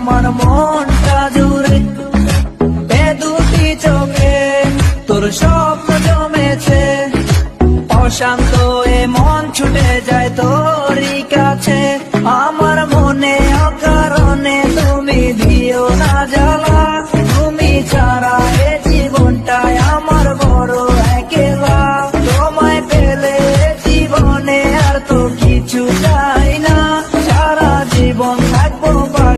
আমার মনটা জুড়ে এ দুটি চোখে তোর স্বপ্ন জমেছে অশান্ত এ মন ছুটে যায় তোরই কাছে আমার মনে অকারণে তুমি দিও না জ্বালা তুমি ছাড়া এ জীবনটায় আমার বড় একলা তোমায় পেলে জীবনে আর তো কিছু চাই না সারা জীবন থাকবো